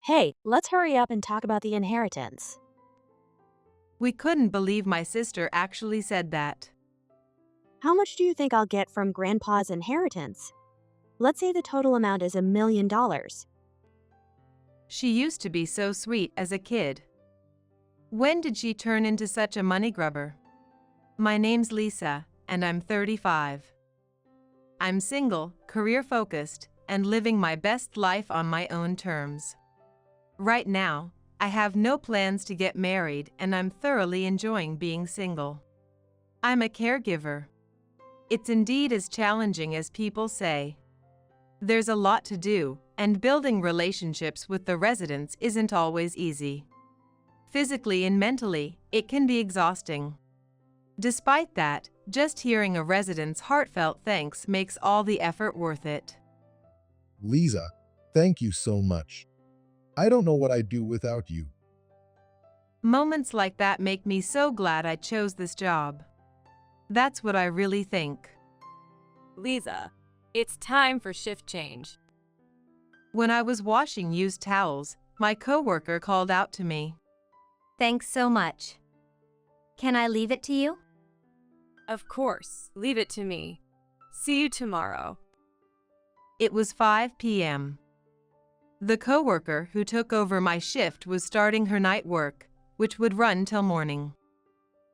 Hey, let's hurry up and talk about the inheritance. We couldn't believe my sister actually said that. How much do you think I'll get from Grandpa's inheritance? Let's say the total amount is $1 million. She used to be so sweet as a kid. When did she turn into such a money grubber? My name's Lisa, and I'm 35. I'm single, career-focused, and living my best life on my own terms. Right now, I have no plans to get married and I'm thoroughly enjoying being single. I'm a caregiver. It's indeed as challenging as people say. There's a lot to do, and building relationships with the residents isn't always easy. Physically and mentally, it can be exhausting. Despite that, just hearing a resident's heartfelt thanks makes all the effort worth it. Lisa, thank you so much. I don't know what I'd do without you. Moments like that make me so glad I chose this job. That's what I really think. Lisa, it's time for shift change. When I was washing used towels, my coworker called out to me. Thanks so much. Can I leave it to you? Of course, leave it to me. See you tomorrow. It was 5 p.m. The coworker who took over my shift was starting her night work, which would run till morning.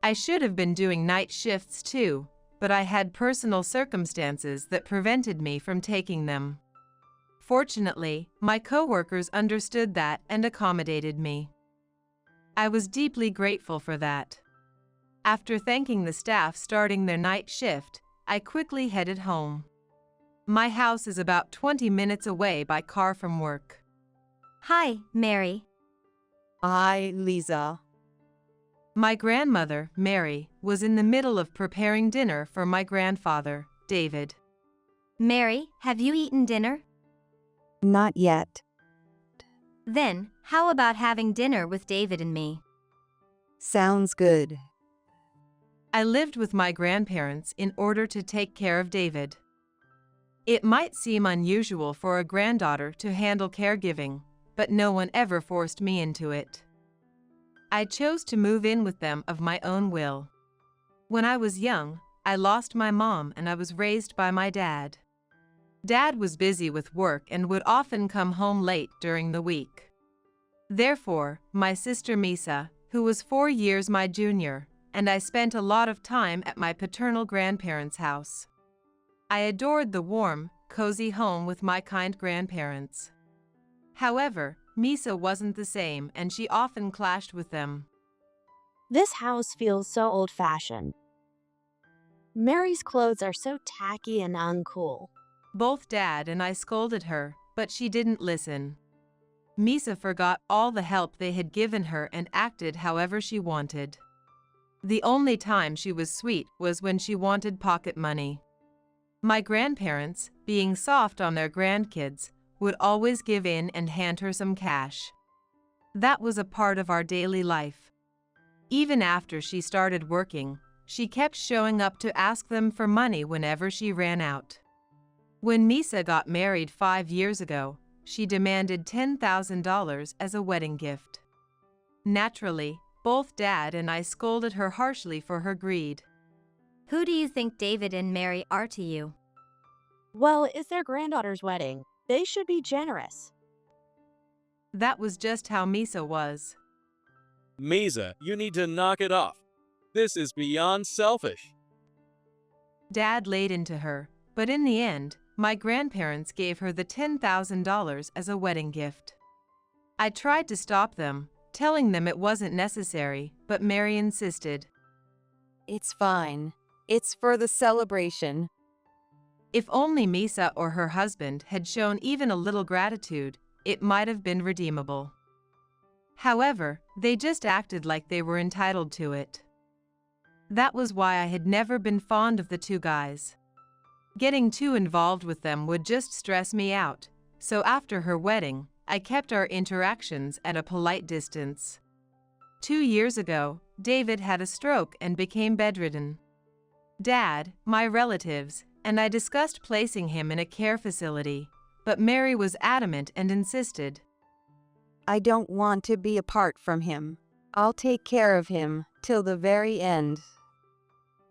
I should have been doing night shifts too, but I had personal circumstances that prevented me from taking them. Fortunately, my coworkers understood that and accommodated me. I was deeply grateful for that. After thanking the staff starting their night shift, I quickly headed home. My house is about 20 minutes away by car from work. Hi, Mary. Hi, Lisa. My grandmother, Mary, was in the middle of preparing dinner for my grandfather, David. Mary, have you eaten dinner? Not yet. Then, how about having dinner with David and me? Sounds good. I lived with my grandparents in order to take care of David. It might seem unusual for a granddaughter to handle caregiving, but no one ever forced me into it. I chose to move in with them of my own will. When I was young, I lost my mom and I was raised by my dad. Dad was busy with work and would often come home late during the week. Therefore, my sister Misa, who was 4 years my junior, and I spent a lot of time at my paternal grandparents' house. I adored the warm, cozy home with my kind grandparents. However, Misa wasn't the same and she often clashed with them. This house feels so old-fashioned. Mary's clothes are so tacky and uncool. Both Dad and I scolded her, but she didn't listen. Misa forgot all the help they had given her and acted however she wanted. The only time she was sweet was when she wanted pocket money. My grandparents, being soft on their grandkids, would always give in and hand her some cash. That was a part of our daily life. Even after she started working, she kept showing up to ask them for money whenever she ran out. When Misa got married 5 years ago, she demanded $10,000 as a wedding gift. Naturally, both Dad and I scolded her harshly for her greed. Who do you think David and Mary are to you? Well, it's their granddaughter's wedding. They should be generous. That was just how Misa was. Misa, you need to knock it off. This is beyond selfish. Dad laid into her, but in the end, my grandparents gave her the $10,000 as a wedding gift. I tried to stop them, telling them it wasn't necessary, but Mary insisted. It's fine. It's for the celebration. If only Misa or her husband had shown even a little gratitude, it might have been redeemable. However, they just acted like they were entitled to it. That was why I had never been fond of the two guys. Getting too involved with them would just stress me out, so after her wedding, I kept our interactions at a polite distance. 2 years ago, David had a stroke and became bedridden. Dad, my relatives, and I discussed placing him in a care facility, but Mary was adamant and insisted. I don't want to be apart from him. I'll take care of him till the very end.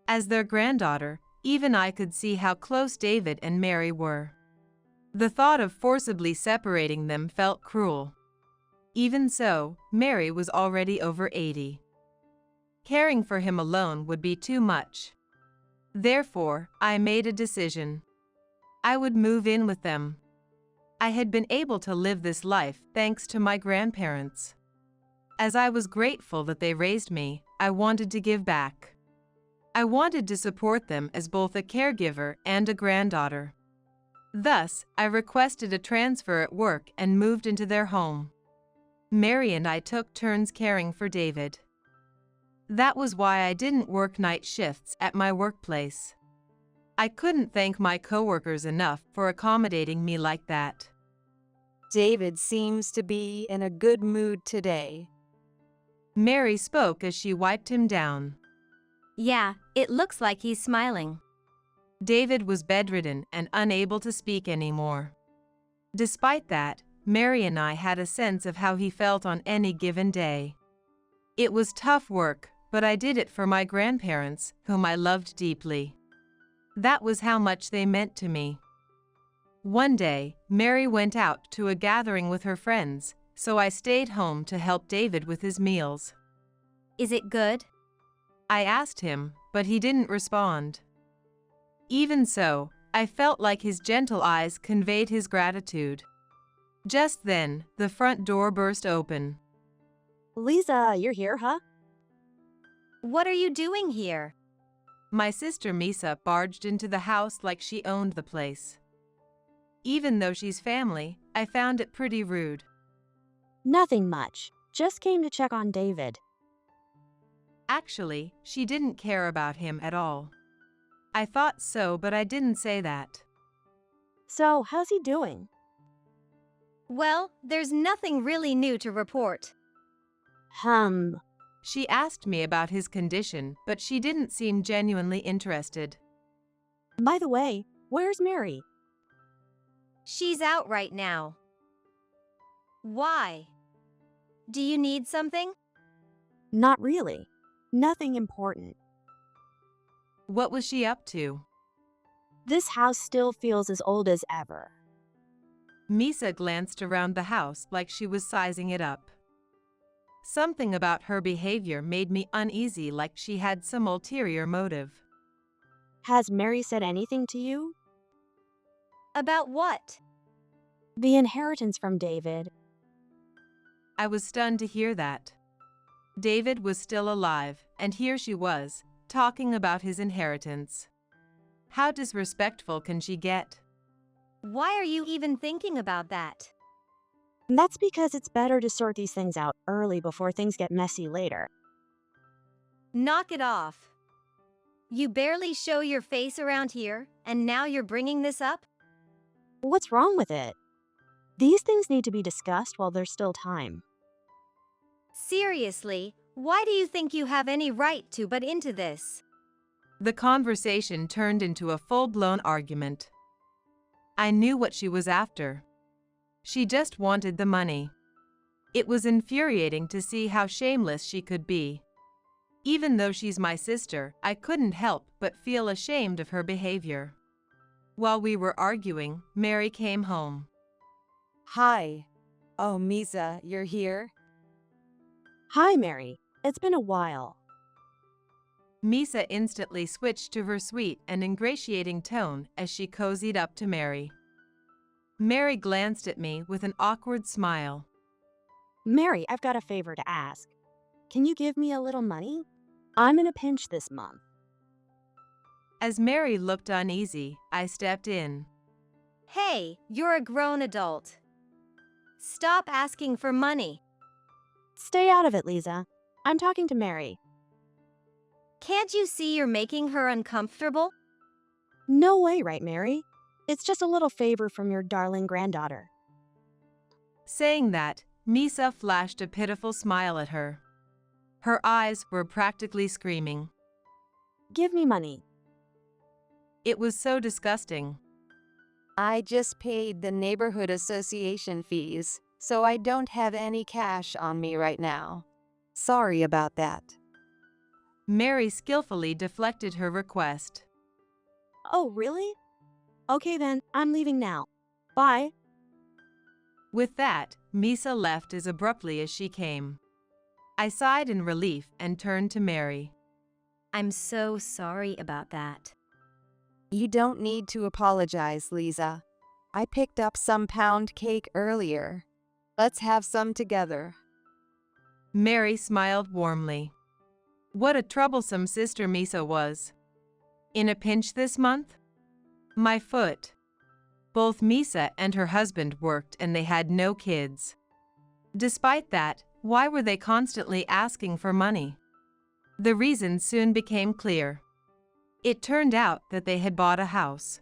As their granddaughter, even I could see how close David and Mary were. The thought of forcibly separating them felt cruel. Even so, Mary was already over 80. Caring for him alone would be too much. Therefore, I made a decision. I would move in with them. I had been able to live this life thanks to my grandparents. As I was grateful that they raised me, I wanted to give back. I wanted to support them as both a caregiver and a granddaughter. Thus, I requested a transfer at work and moved into their home. Mary and I took turns caring for David. That was why I didn't work night shifts at my workplace. I couldn't thank my coworkers enough for accommodating me like that. David seems to be in a good mood today. Mary spoke as she wiped him down. Yeah, it looks like he's smiling. David was bedridden and unable to speak anymore. Despite that, Mary and I had a sense of how he felt on any given day. It was tough work, but I did it for my grandparents, whom I loved deeply. That was how much they meant to me. One day, Mary went out to a gathering with her friends, so I stayed home to help David with his meals. Is it good? I asked him, but he didn't respond. Even so, I felt like his gentle eyes conveyed his gratitude. Just then, the front door burst open. Lisa, you're here, huh? What are you doing here? My sister Misa barged into the house like she owned the place. Even though she's family, I found it pretty rude. Nothing much. Just came to check on David. Actually, she didn't care about him at all. I thought so, but I didn't say that. So, how's he doing? Well, there's nothing really new to report. She asked me about his condition, but she didn't seem genuinely interested. By the way, where's Mary? She's out right now. Why? Do you need something? Not really. Nothing important. What was she up to? This house still feels as old as ever. Misa glanced around the house like she was sizing it up. Something about her behavior made me uneasy, like she had some ulterior motive. Has Mary said anything to you? About what? The inheritance from David. I was stunned to hear that. David was still alive, and here she was, talking about his inheritance. How disrespectful can she get? Why are you even thinking about that? That's because it's better to sort these things out early before things get messy later. Knock it off. You barely show your face around here, and now you're bringing this up? What's wrong with it? These things need to be discussed while there's still time. Seriously, why do you think you have any right to butt into this? The conversation turned into a full-blown argument. I knew what she was after. She just wanted the money. It was infuriating to see how shameless she could be. Even though she's my sister, I couldn't help but feel ashamed of her behavior. While we were arguing, Mary came home. Hi. Oh, Misa, you're here? Hi, Mary. It's been a while. Misa instantly switched to her sweet and ingratiating tone as she cozied up to Mary. Mary glanced at me with an awkward smile. Mary, I've got a favor to ask. Can you give me a little money? I'm in a pinch this month. As Mary looked uneasy, I stepped in. Hey, you're a grown adult. Stop asking for money. Stay out of it, Lisa. I'm talking to Mary. Can't you see you're making her uncomfortable? No way, right, Mary? It's just a little favor from your darling granddaughter. Saying that, Misa flashed a pitiful smile at her. Her eyes were practically screaming. Give me money. It was so disgusting. I just paid the neighborhood association fees, so I don't have any cash on me right now. Sorry about that. Mary skillfully deflected her request. Oh, really? Okay then, I'm leaving now. Bye. With that, Misa left as abruptly as she came. I sighed in relief and turned to Mary. I'm so sorry about that. You don't need to apologize, Lisa. I picked up some pound cake earlier. Let's have some together. Mary smiled warmly. What a troublesome sister Misa was. In a pinch this month? My foot. Both Misa and her husband worked and they had no kids. Despite that, why were they constantly asking for money? The reason soon became clear. It turned out that they had bought a house.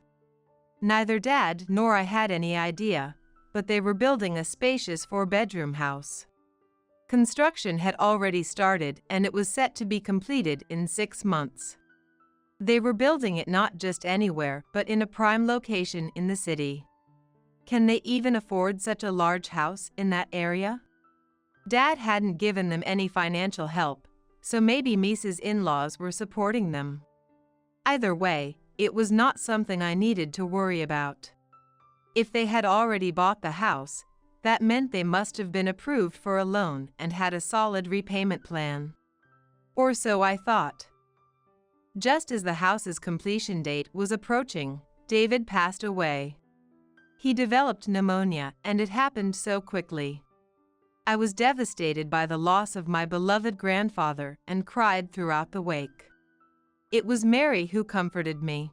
Neither Dad nor I had any idea, but they were building a spacious 4-bedroom house. Construction had already started and it was set to be completed in 6 months. They were building it not just anywhere, but in a prime location in the city. Can they even afford such a large house in that area? Dad hadn't given them any financial help, so maybe Misa's in-laws were supporting them. Either way, it was not something I needed to worry about. If they had already bought the house, that meant they must have been approved for a loan and had a solid repayment plan. Or so I thought. Just as the house's completion date was approaching, David passed away. He developed pneumonia, and it happened so quickly. I was devastated by the loss of my beloved grandfather and cried throughout the wake. It was Mary who comforted me.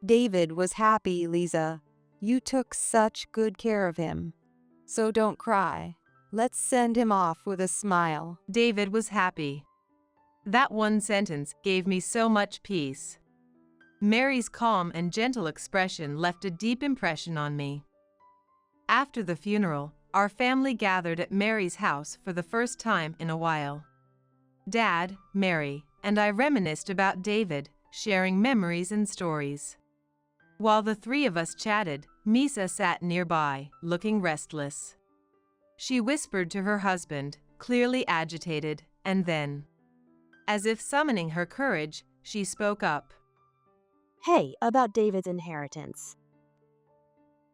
David was happy, Lisa. You took such good care of him. So don't cry. Let's send him off with a smile. David was happy. That one sentence gave me so much peace. Mary's calm and gentle expression left a deep impression on me. After the funeral, our family gathered at Mary's house for the first time in a while. Dad, Mary, and I reminisced about David, sharing memories and stories. While the three of us chatted, Misa sat nearby, looking restless. She whispered to her husband, clearly agitated, and then, as if summoning her courage, she spoke up. Hey, about David's inheritance.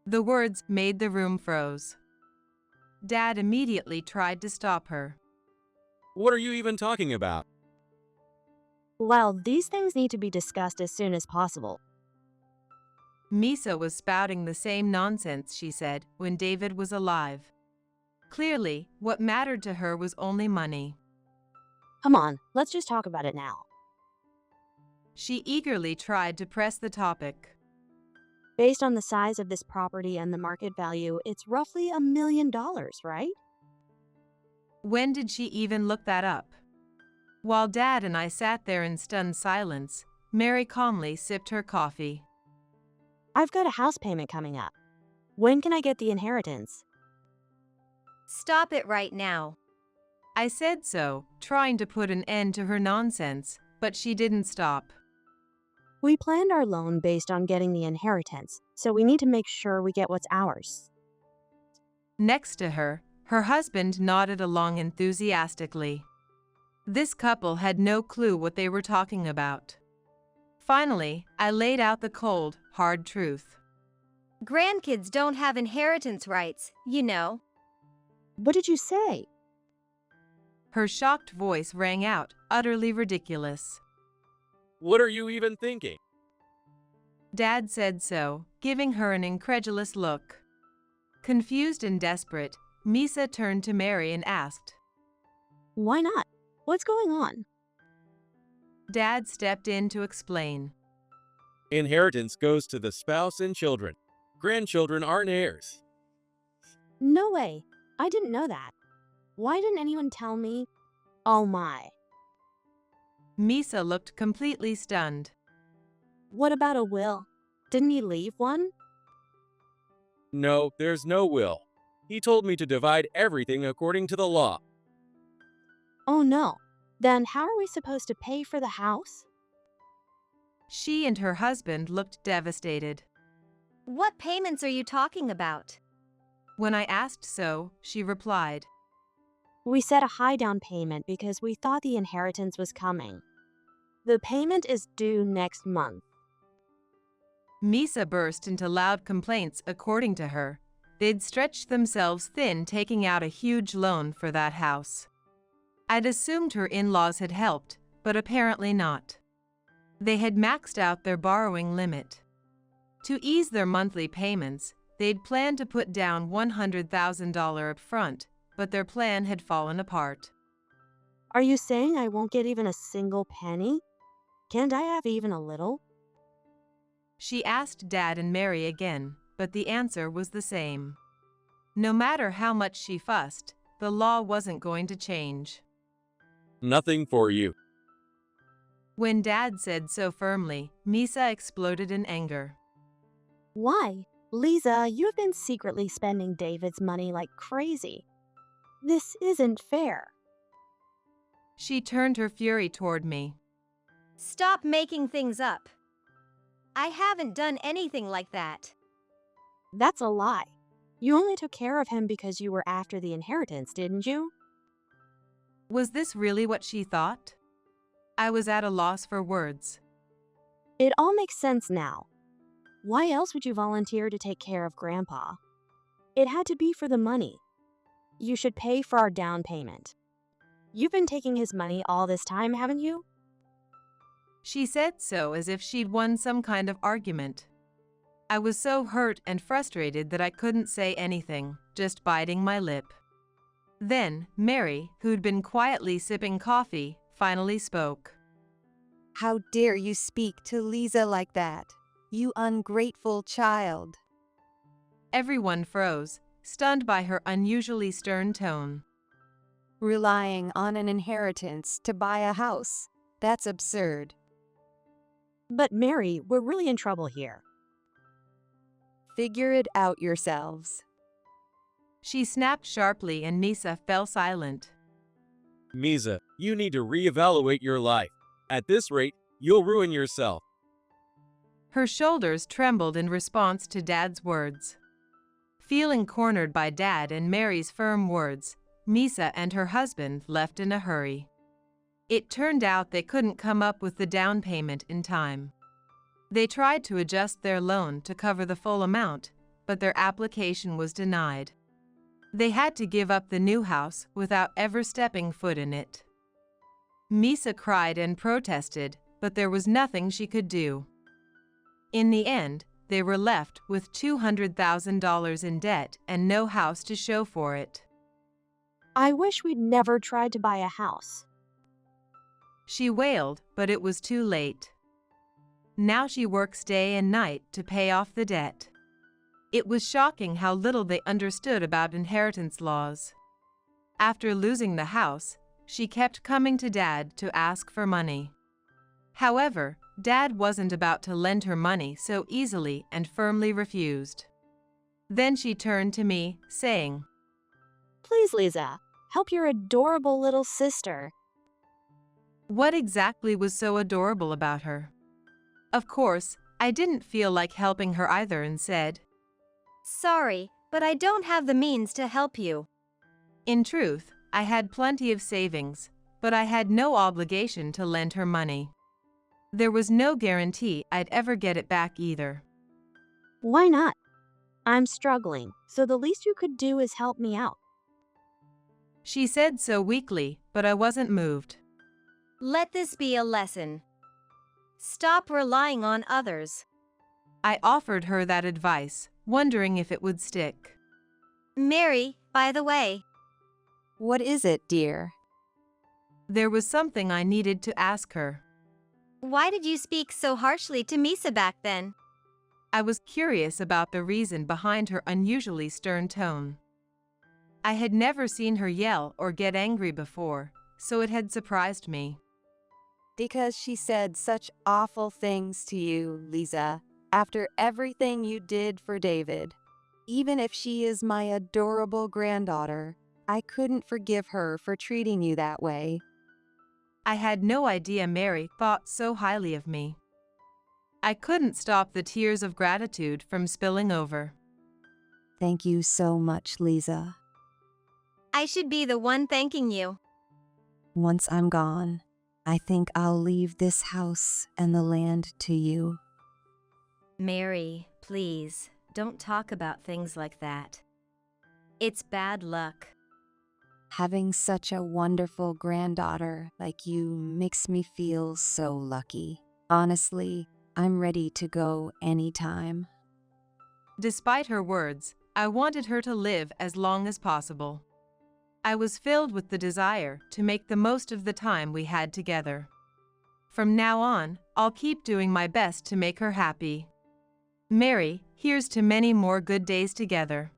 The words made the room froze. Dad immediately tried to stop her. What are you even talking about? Well, these things need to be discussed as soon as possible. Misa was spouting the same nonsense she said when David was alive. Clearly, what mattered to her was only money. Come on, let's just talk about it now. She eagerly tried to press the topic. Based on the size of this property and the market value, it's roughly $1 million, right? When did she even look that up? While Dad and I sat there in stunned silence, Mary calmly sipped her coffee. I've got a house payment coming up. When can I get the inheritance? Stop it right now. I said so, trying to put an end to her nonsense, but she didn't stop. We planned our loan based on getting the inheritance, so we need to make sure we get what's ours. Next to her, her husband nodded along enthusiastically. This couple had no clue what they were talking about. Finally, I laid out the cold, hard truth. Grandkids don't have inheritance rights, you know. What did you say? Her shocked voice rang out, utterly ridiculous. What are you even thinking? Dad said so, giving her an incredulous look. Confused and desperate, Misa turned to Mary and asked, Why not? What's going on? Dad stepped in to explain. Inheritance goes to the spouse and children. Grandchildren aren't heirs. No way. I didn't know that. Why didn't anyone tell me? Oh my. Misa looked completely stunned. What about a will? Didn't he leave one? No, there's no will. He told me to divide everything according to the law. Oh no. Then how are we supposed to pay for the house? She and her husband looked devastated. What payments are you talking about? When I asked so, she replied, We set a high down payment because we thought the inheritance was coming. The payment is due next month. Misa burst into loud complaints. According to her, they'd stretched themselves thin taking out a huge loan for that house. I'd assumed her in-laws had helped, but apparently not. They had maxed out their borrowing limit. To ease their monthly payments, they'd planned to put down $100,000 up front, but their plan had fallen apart. Are you saying I won't get even a single penny? Can't I have even a little? She asked Dad and Mary again, but the answer was the same. No matter how much she fussed, the law wasn't going to change. Nothing for you. When Dad said so firmly, Misa exploded in anger. Why? Lisa, you've been secretly spending David's money like crazy. This isn't fair. She turned her fury toward me. Stop making things up. I haven't done anything like that. That's a lie. You only took care of him because you were after the inheritance, didn't you? Was this really what she thought? I was at a loss for words. It all makes sense now. Why else would you volunteer to take care of Grandpa? It had to be for the money. You should pay for our down payment. You've been taking his money all this time, haven't you? She said so as if she'd won some kind of argument. I was so hurt and frustrated that I couldn't say anything, just biting my lip. Then, Mary, who'd been quietly sipping coffee, finally spoke. How dare you speak to Lisa like that? You ungrateful child. Everyone froze, stunned by her unusually stern tone. Relying on an inheritance to buy a house. That's absurd. But Mary, we're really in trouble here. Figure it out yourselves. She snapped sharply and Misa fell silent. Misa, you need to reevaluate your life. At this rate, you'll ruin yourself. Her shoulders trembled in response to Dad's words. Feeling cornered by Dad and Mary's firm words, Misa and her husband left in a hurry. It turned out they couldn't come up with the down payment in time. They tried to adjust their loan to cover the full amount, but their application was denied. They had to give up the new house without ever stepping foot in it. Misa cried and protested, but there was nothing she could do. In the end, they were left with $200,000 in debt and no house to show for it. I wish we'd never tried to buy a house. She wailed, but it was too late. Now she works day and night to pay off the debt. It was shocking how little they understood about inheritance laws. After losing the house, she kept coming to Dad to ask for money. However, Dad wasn't about to lend her money so easily and firmly refused. Then she turned to me, saying, Please, Lisa, help your adorable little sister. What exactly was so adorable about her? Of course, I didn't feel like helping her either and said, Sorry, but I don't have the means to help you. In truth, I had plenty of savings, but I had no obligation to lend her money. There was no guarantee I'd ever get it back either. Why not? I'm struggling, so the least you could do is help me out. She said so weakly, but I wasn't moved. Let this be a lesson. Stop relying on others. I offered her that advice, wondering if it would stick. Mary, by the way. What is it, dear? There was something I needed to ask her. Why did you speak so harshly to Misa back then? I was curious about the reason behind her unusually stern tone. I had never seen her yell or get angry before, so it had surprised me. Because she said such awful things to you, Lisa, after everything you did for David. Even if she is my adorable granddaughter, I couldn't forgive her for treating you that way. I had no idea Mary thought so highly of me. I couldn't stop the tears of gratitude from spilling over. Thank you so much, Lisa. I should be the one thanking you. Once I'm gone, I think I'll leave this house and the land to you. Mary, please, don't talk about things like that. It's bad luck. Having such a wonderful granddaughter like you makes me feel so lucky. Honestly, I'm ready to go anytime. Despite her words, I wanted her to live as long as possible. I was filled with the desire to make the most of the time we had together. From now on, I'll keep doing my best to make her happy. Mary, here's to many more good days together.